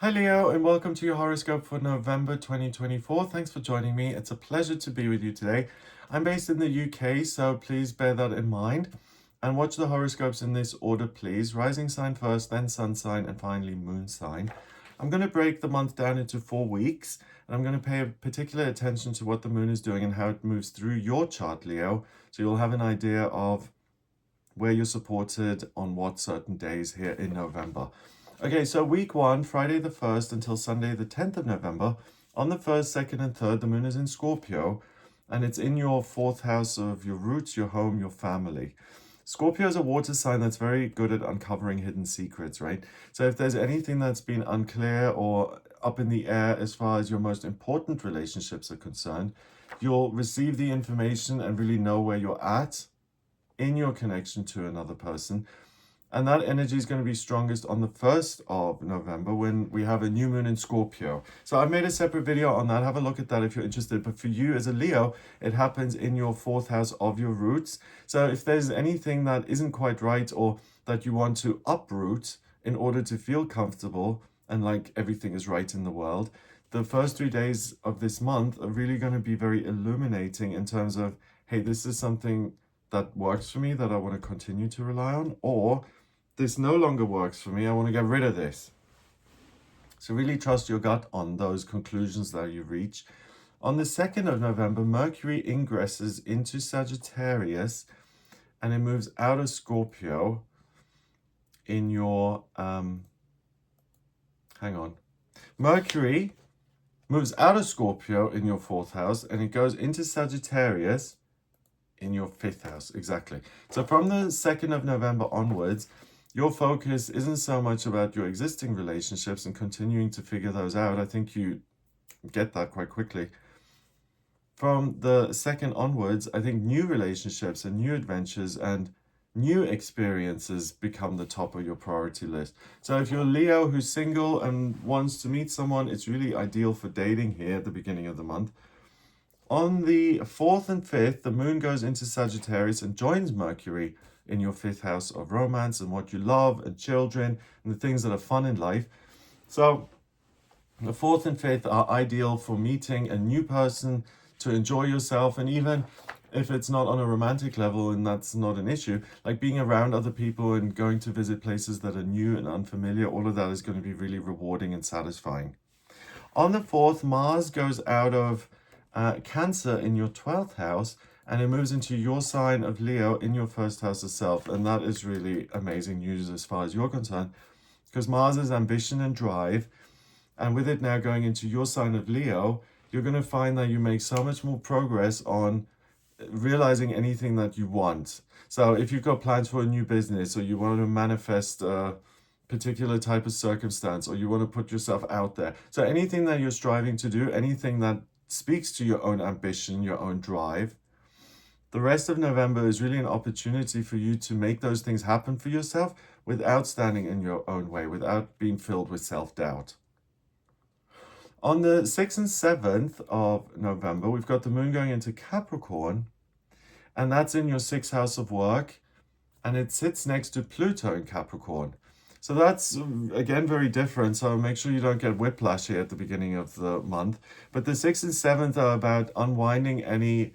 Hi Leo, and welcome to your horoscope for November 2024. Thanks for joining me. It's a pleasure to be with you today. I'm based in the UK, so please bear that in mind. And watch the horoscopes in this order, please. Rising sign first, then sun sign, and finally moon sign. I'm going to break the month down into 4 weeks, and I'm going to pay particular attention to what the moon is doing and how it moves through your chart, Leo. So you'll have an idea of where you're supported on what certain days here in November. Okay, so week 1, Friday the 1st until Sunday the 10th of November. On the 1st, 2nd, and 3rd, the moon is in Scorpio, and it's in your 4th house of your roots, your home, your family. Scorpio is a water sign that's very good at uncovering hidden secrets, right? So if there's anything that's been unclear or up in the air as far as your most important relationships are concerned, you'll receive the information and really know where you're at in your connection to another person. And that energy is going to be strongest on the 1st of November when we have a new moon in Scorpio. So I've made a separate video on that. Have a look at that if you're interested. But for you as a Leo, it happens in your 4th house of your roots. So if there's anything that isn't quite right or that you want to uproot in order to feel comfortable and like everything is right in the world, the first 3 days of this month are really going to be very illuminating in terms of, hey, this is something that works for me that I want to continue to rely on, or this no longer works for me, I want to get rid of this. So really trust your gut on those conclusions that you reach. On the 2nd of November, Mercury ingresses into Sagittarius and it moves out of Scorpio in your, Mercury moves out of Scorpio in your 4th house and it goes into Sagittarius in your 5th house, exactly. So from the 2nd of November onwards, your focus isn't so much about your existing relationships and continuing to figure those out. I think you get that quite quickly. From the 2nd onwards, I think new relationships and new adventures and new experiences become the top of your priority list. So if you're Leo who's single and wants to meet someone, it's really ideal for dating here at the beginning of the month. On the 4th and 5th, the moon goes into Sagittarius and joins Mercury in your 5th house of romance and what you love and children and the things that are fun in life. So the 4th and 5th are ideal for meeting a new person, to enjoy yourself, and even if it's not on a romantic level and that's not an issue, like being around other people and going to visit places that are new and unfamiliar, all of that is going to be really rewarding and satisfying. On the 4th, Mars goes out of Cancer in your 12th house and it moves into your sign of Leo in your 1st house of self. And that is really amazing news as far as you're concerned, because Mars is ambition and drive. And with it now going into your sign of Leo, you're going to find that you make so much more progress on realizing anything that you want. So if you've got plans for a new business, or you want to manifest a particular type of circumstance, or you want to put yourself out there. So anything that you're striving to do, anything that speaks to your own ambition, your own drive, the rest of November is really an opportunity for you to make those things happen for yourself without standing in your own way, without being filled with self-doubt. On the 6th and 7th of November, we've got the moon going into Capricorn, and that's in your 6th house of work, and it sits next to Pluto in Capricorn. So that's, again, very different. So make sure you don't get whiplash here at the beginning of the month. But the 6th and 7th are about unwinding any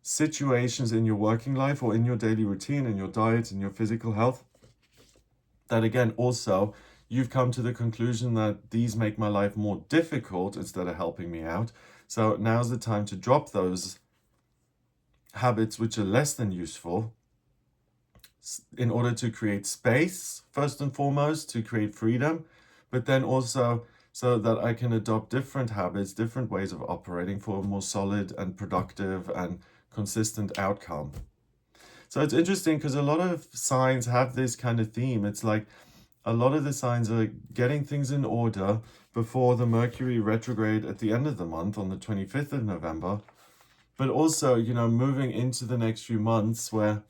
situations in your working life or in your daily routine, in your diet, in your physical health, that, again, also you've come to the conclusion that these make my life more difficult instead of helping me out. So now's the time to drop those habits which are less than useful, in order to create space, first and foremost, to create freedom, but then also so that I can adopt different habits, different ways of operating for a more solid and productive and consistent outcome. So it's interesting because a lot of signs have this kind of theme. It's like a lot of the signs are getting things in order before the Mercury retrograde at the end of the month on the 25th of November, but also, moving into the next few months where,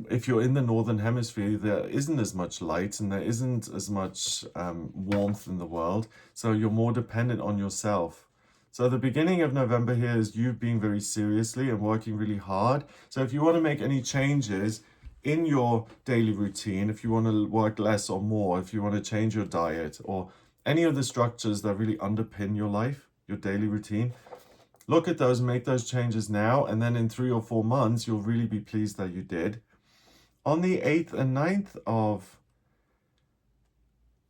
if you're in the northern hemisphere, there isn't as much light and there isn't as much warmth in the world, so you're more dependent on yourself. So the beginning of November here is you being very seriously and working really hard. So if you want to make any changes, in your daily routine, if you want to work less or more, if you want to change your diet or any of the structures that really underpin your life, your daily routine, look at those, make those changes now, and then in 3 or 4 months, you'll really be pleased that you did. On the 8th and 9th of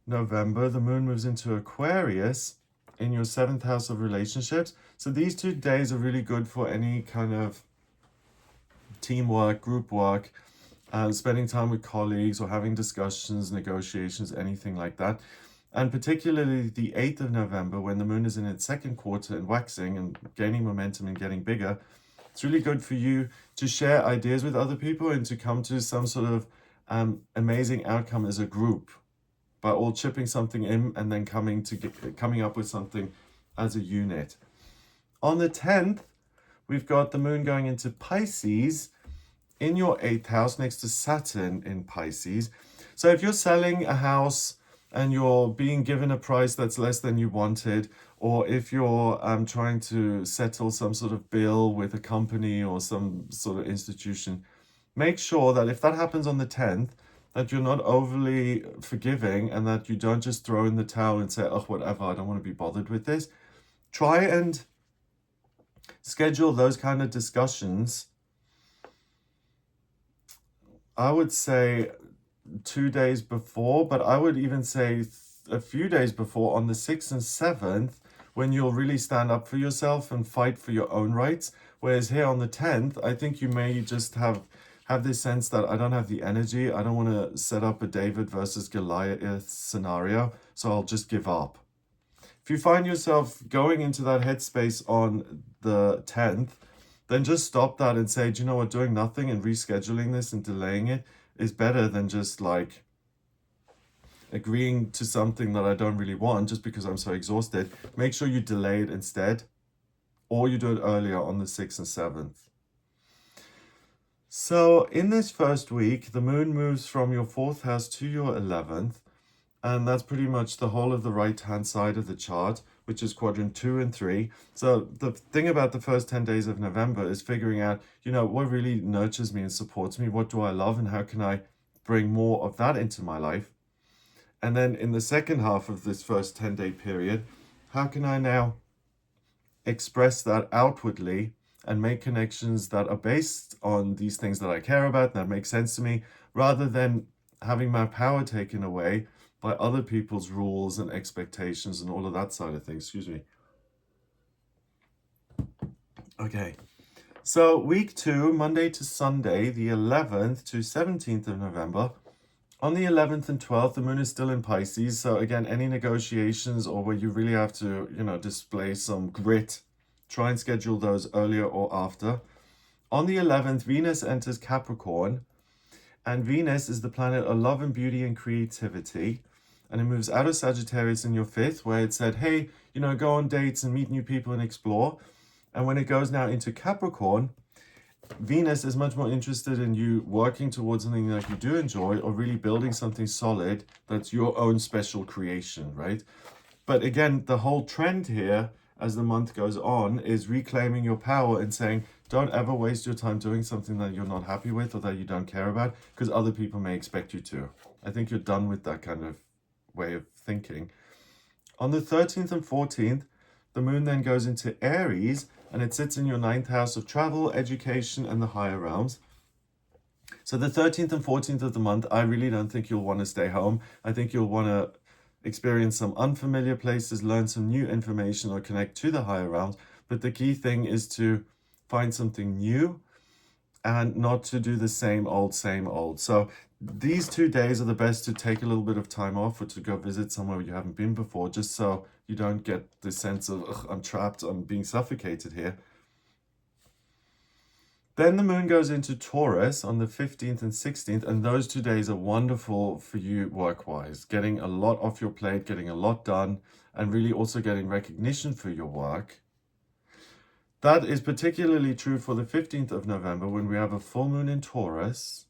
November, the moon moves into Aquarius in your 7th house of relationships. So these 2 days are really good for any kind of teamwork, group work, spending time with colleagues or having discussions, negotiations, anything like that. And particularly the 8th of November, when the moon is in its second quarter and waxing and gaining momentum and getting bigger, it's really good for you to share ideas with other people and to come to some sort of amazing outcome as a group by all chipping something in and then coming up with something as a unit. On the 10th, we've got the moon going into Pisces in your 8th house next to Saturn in Pisces. So if you're selling a house and you're being given a price that's less than you wanted, or if you're trying to settle some sort of bill with a company or some sort of institution, make sure that if that happens on the 10th, that you're not overly forgiving and that you don't just throw in the towel and say, oh, whatever, I don't want to be bothered with this. Try and schedule those kind of discussions. I would say 2 days before, but I would even say a few days before, on the 6th and 7th, when you'll really stand up for yourself and fight for your own rights. Whereas here on the 10th, I think you may just have this sense that I don't have the energy. I don't want to set up a David versus Goliath scenario, so I'll just give up. If you find yourself going into that headspace on the 10th, then just stop that and say, do you know what, doing nothing and rescheduling this and delaying it is better than just like agreeing to something that I don't really want just because I'm so exhausted. Make sure you delay it instead, or you do it earlier on the 6th and 7th. So in this first week, the moon moves from your 4th house to your 11th, and that's pretty much the whole of the right-hand side of the chart, which is quadrant 2 and 3. So the thing about the first 10 days of November is figuring out, what really nurtures me and supports me, what do I love, and how can I bring more of that into my life? And then in the second half of this first 10-day period, how can I now express that outwardly and make connections that are based on these things that I care about, that make sense to me, rather than having my power taken away by other people's rules and expectations and all of that side of things. Excuse me. Okay. So week 2, Monday to Sunday, the 11th to 17th of November. On the 11th and 12th, the moon is still in Pisces. So again, any negotiations or where you really have to, display some grit, try and schedule those earlier or after. On the 11th, Venus enters Capricorn, and Venus is the planet of love and beauty and creativity. And it moves out of Sagittarius in your 5th, where it said, hey, go on dates and meet new people and explore. And when it goes now into Capricorn, Venus is much more interested in you working towards something that you do enjoy, or really building something solid that's your own special creation, right? But again, the whole trend here as the month goes on is reclaiming your power and saying, don't ever waste your time doing something that you're not happy with or that you don't care about, because other people may expect you to. I think you're done with that kind of way of thinking. On the 13th and 14th, the moon then goes into Aries, and it sits in your 9th house of travel, education, and the higher realms. So the 13th and 14th of the month, I really don't think you'll want to stay home. I think you'll want to experience some unfamiliar places, learn some new information, or connect to the higher realms. But the key thing is to find something new and not to do the same old, same old. So these 2 days are the best to take a little bit of time off or to go visit somewhere you haven't been before, just so you don't get the sense of, I'm trapped, I'm being suffocated here. Then the moon goes into Taurus on the 15th and 16th, and those 2 days are wonderful for you work-wise, getting a lot off your plate, getting a lot done, and really also getting recognition for your work. That is particularly true for the 15th of November, when we have a full moon in Taurus.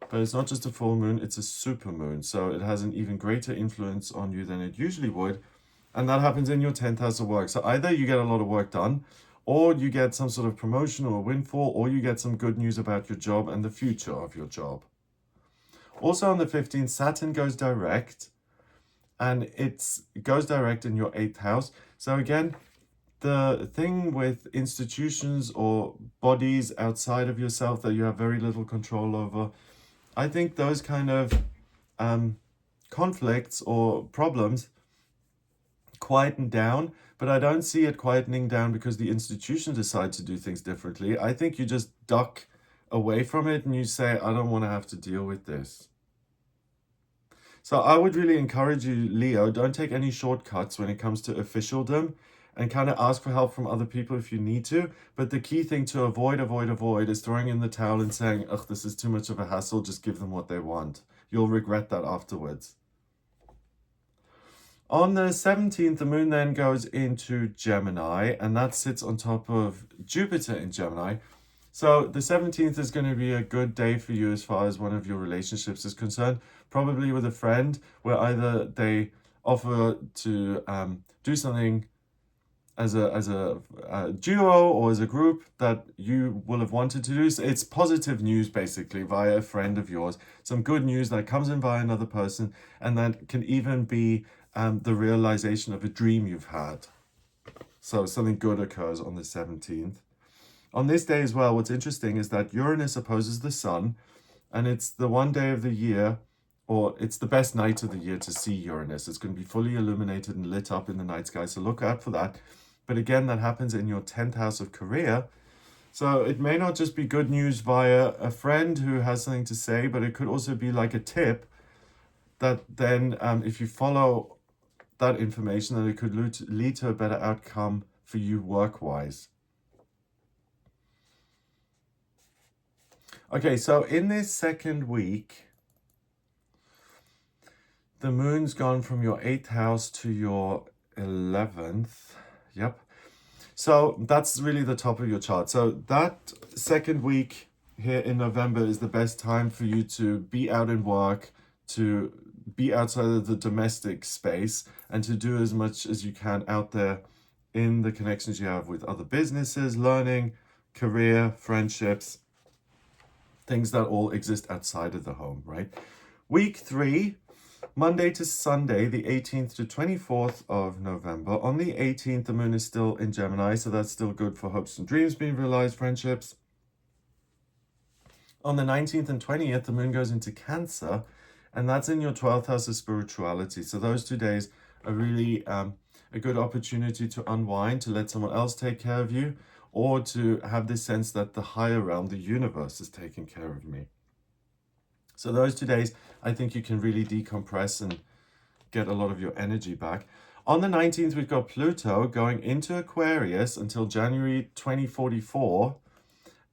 But it's not just a full moon, it's a super moon. So it has an even greater influence on you than it usually would. And that happens in your 10th house of work. So either you get a lot of work done, or you get some sort of promotion or windfall, or you get some good news about your job and the future of your job. Also on the 15th, Saturn goes direct, and it goes direct in your 8th house. So again, the thing with institutions or bodies outside of yourself that you have very little control over, I think those kind of conflicts or problems quieten down, but I don't see it quietening down because the institution decides to do things differently. I think you just duck away from it and you say, I don't want to have to deal with this. So I would really encourage you, Leo, don't take any shortcuts when it comes to officialdom, and kind of ask for help from other people if you need to. But the key thing to avoid is throwing in the towel and saying, ugh, this is too much of a hassle, just give them what they want. You'll regret that afterwards. On the 17th, the moon then goes into Gemini, and that sits on top of Jupiter in Gemini. So the 17th is going to be a good day for you as far as one of your relationships is concerned, probably with a friend, where either they offer to do something as a duo or as a group that you will have wanted to do. So it's positive news basically via a friend of yours, some good news that comes in via another person, and that can even be the realization of a dream you've had. So something good occurs on the 17th. On this day as well, what's interesting is that Uranus opposes the Sun, and it's the one day of the year, or it's the best night of the year to see Uranus. It's going to be fully illuminated and lit up in the night sky, so look out for that. But again, that happens in your 10th house of career. So it may not just be good news via a friend who has something to say, but it could also be like a tip that then if you follow that information, then it could lead to a better outcome for you work-wise. Okay, so in this second week, the moon's gone from your 8th house to your 11th. Yep. So that's really the top of your chart. So that second week here in November is the best time for you to be out in work, to be outside of the domestic space, and to do as much as you can out there in the connections you have with other businesses, learning, career, friendships, things that all exist outside of the home, right? Week 3, Monday to Sunday, the 18th to 24th of November. On the 18th, the moon is still in Gemini, so that's still good for hopes and dreams being realized, friendships. On the 19th and 20th, the moon goes into Cancer, and that's in your 12th house of spirituality. So those 2 days are really a good opportunity to unwind, to let someone else take care of you, or to have this sense that the higher realm, the universe, is taking care of me. So those 2 days, I think you can really decompress and get a lot of your energy back. On the 19th, we've got Pluto going into Aquarius until January 2044,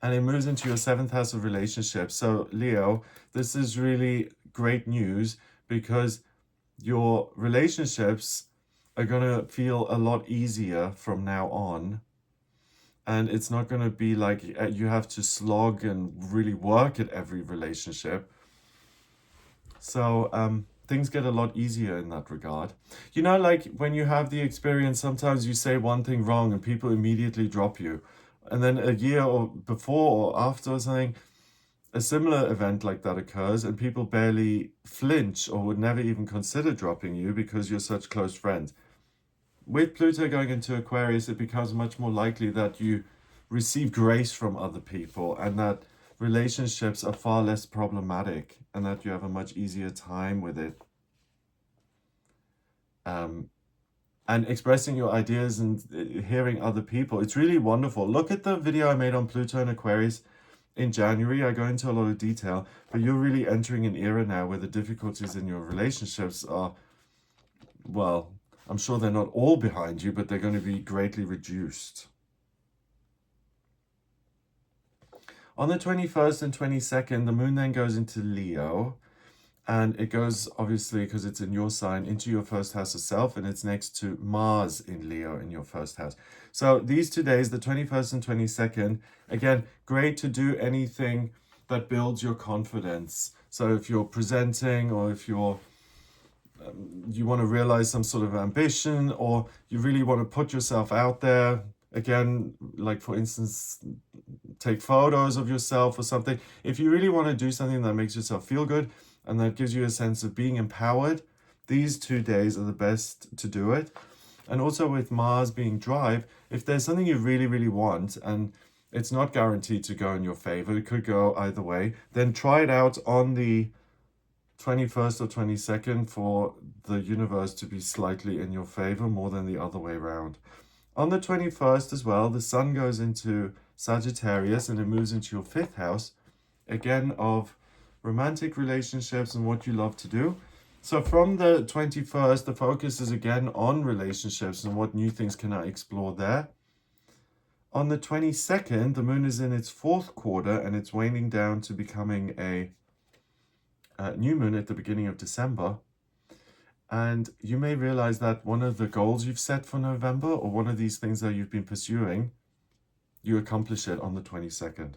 and it moves into your 7th house of relationships. So Leo, this is really great news because your relationships are going to feel a lot easier from now on. And it's not going to be like you have to slog and really work at every relationship. So things get a lot easier in that regard. You know, like when you have the experience, sometimes you say one thing wrong and people immediately drop you. And then a year or before or after or something, a similar event like that occurs and people barely flinch or would never even consider dropping you because you're such close friends. With Pluto going into Aquarius, it becomes much more likely that you receive grace from other people and that relationships are far less problematic and that you have a much easier time with it. And expressing your ideas and hearing other people. It's really wonderful. Look at the video I made on Pluto and Aquarius in January. I go into a lot of detail, but you're really entering an era now where the difficulties in your relationships are, well, I'm sure they're not all behind you, but they're going to be greatly reduced. On the 21st and 22nd, the moon then goes into Leo, and it goes, obviously, because it's in your sign, into your first house of self, and it's next to Mars in Leo in your first house. So these 2 days, the 21st and 22nd, again, great to do anything that builds your confidence. So if you're presenting or if you're you want to realize some sort of ambition or you really want to put yourself out there, Again, like for instance, take photos of yourself or something. If you really want to do something that makes yourself feel good and that gives you a sense of being empowered, these 2 days are the best to do it. And also with Mars being drive, if there's something you really, really want and it's not guaranteed to go in your favor, it could go either way, then try it out on the 21st or 22nd for the universe to be slightly in your favor more than the other way around. On the 21st as well, the sun goes into Sagittarius and it moves into your 5th house, again of romantic relationships and what you love to do. So from the 21st, the focus is again on relationships and what new things can I explore there. On the 22nd, the moon is in its 4th quarter and it's waning down to becoming a new moon at the beginning of December. And you may realize that one of the goals you've set for November, or one of these things that you've been pursuing, you accomplish it on the 22nd.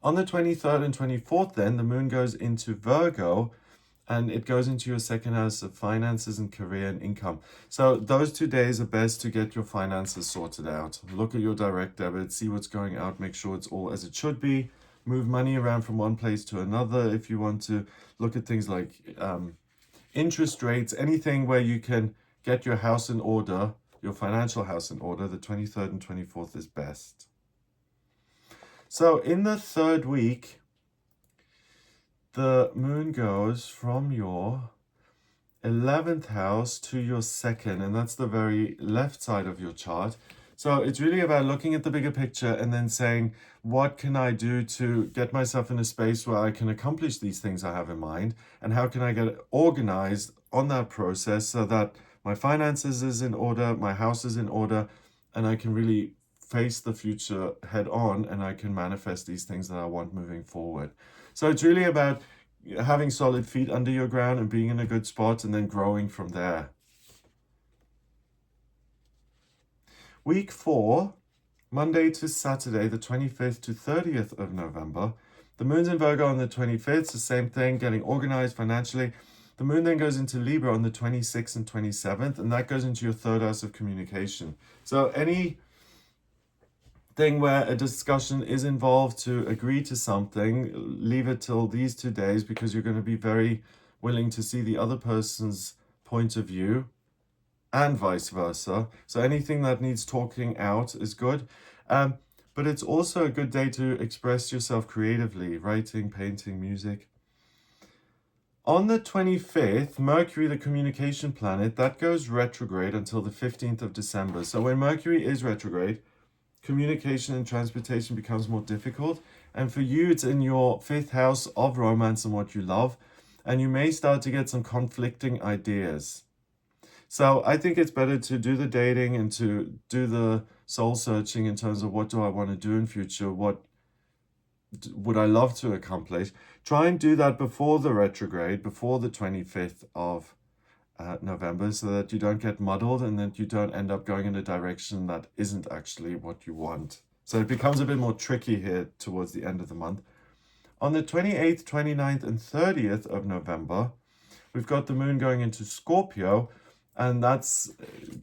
On the 23rd and 24th, then, the moon goes into Virgo, and it goes into your 2nd house of finances and career and income. So those 2 days are best to get your finances sorted out. Look at your direct debit, see what's going out, make sure it's all as it should be. Move money around from one place to another if you want to. Look at things like interest rates, anything where you can get your house in order, your financial house in order. The 23rd and 24th is best. So in the 3rd week, the moon goes from your 11th house to your 2nd, and that's the very left side of your chart. So it's really about looking at the bigger picture and then saying, what can I do to get myself in a space where I can accomplish these things I have in mind? And how can I get organized on that process so that my finances is in order, my house is in order, and I can really face the future head on and I can manifest these things that I want moving forward. So it's really about having solid feet under your ground and being in a good spot and then growing from there. Week 4, Monday to Saturday, the 25th to 30th of November. The moon's in Virgo on the 25th, the same thing, getting organized financially. The moon then goes into Libra on the 26th and 27th, and that goes into your 3rd house of communication. So any thing where a discussion is involved to agree to something, leave it till these 2 days because you're going to be very willing to see the other person's point of view and vice versa. So anything that needs talking out is good. But it's also a good day to express yourself creatively, writing, painting, music. On the 25th, Mercury, the communication planet, that goes retrograde until the 15th of December. So when Mercury is retrograde, communication and transportation becomes more difficult. And for you, it's in your 5th house of romance and what you love. And you may start to get some conflicting ideas. So I think it's better to do the dating and to do the soul searching in terms of what do I want to do in future, what would I love to accomplish. Try and do that before the retrograde, before the 25th of November, so that you don't get muddled and that you don't end up going in a direction that isn't actually what you want. So it becomes a bit more tricky here towards the end of the month. On the 28th, 29th, and 30th of November, we've got the moon going into Scorpio, and that's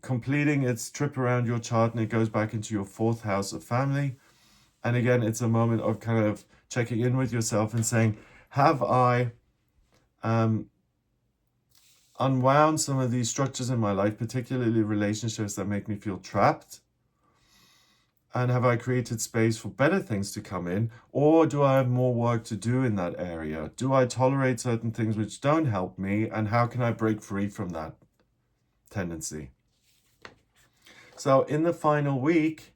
completing its trip around your chart, and it goes back into your 4th house of family. And again, it's a moment of kind of checking in with yourself and saying, have I unwound some of these structures in my life, particularly relationships that make me feel trapped? And have I created space for better things to come in? Or do I have more work to do in that area? Do I tolerate certain things which don't help me? And how can I break free from that tendency? So in the final week,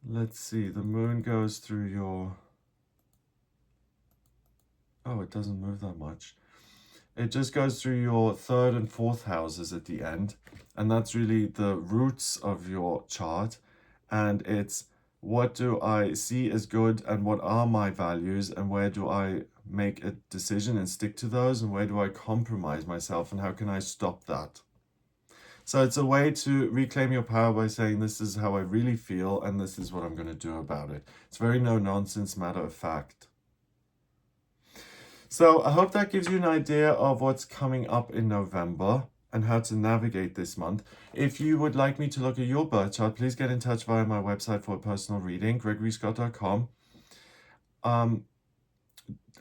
let's see, the moon goes through your... Oh, it doesn't move that much. It just goes through your 3rd and 4th houses at the end. And that's really the roots of your chart. And it's what do I see as good and what are my values and where do I make a decision and stick to those and where do I compromise myself and how can I stop that? So it's a way to reclaim your power by saying this is how I really feel and this is what I'm going to do about it. It's very no-nonsense, matter of fact. So I hope that gives you an idea of what's coming up in November. and how to navigate this month. If you would like me to look at your birth chart, please get in touch via my website for a personal reading, gregoryscott.com.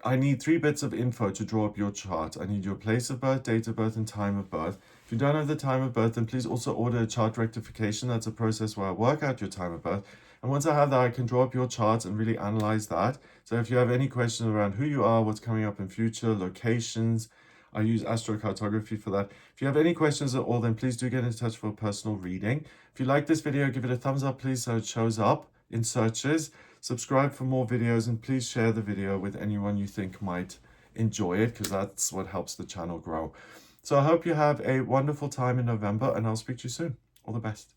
I need 3 bits of info to draw up your chart. I need your place of birth, date of birth, and time of birth. If you don't have the time of birth, then please also order a chart rectification. That's a process where I work out your time of birth. And once I have that, I can draw up your chart and really analyze that. So if you have any questions around who you are, what's coming up in future, locations, I use astrocartography for that. If you have any questions at all, then please do get in touch for a personal reading. If you like this video, give it a thumbs up, please, so it shows up in searches. Subscribe for more videos, and please share the video with anyone you think might enjoy it, because that's what helps the channel grow. So I hope you have a wonderful time in November, and I'll speak to you soon. All the best.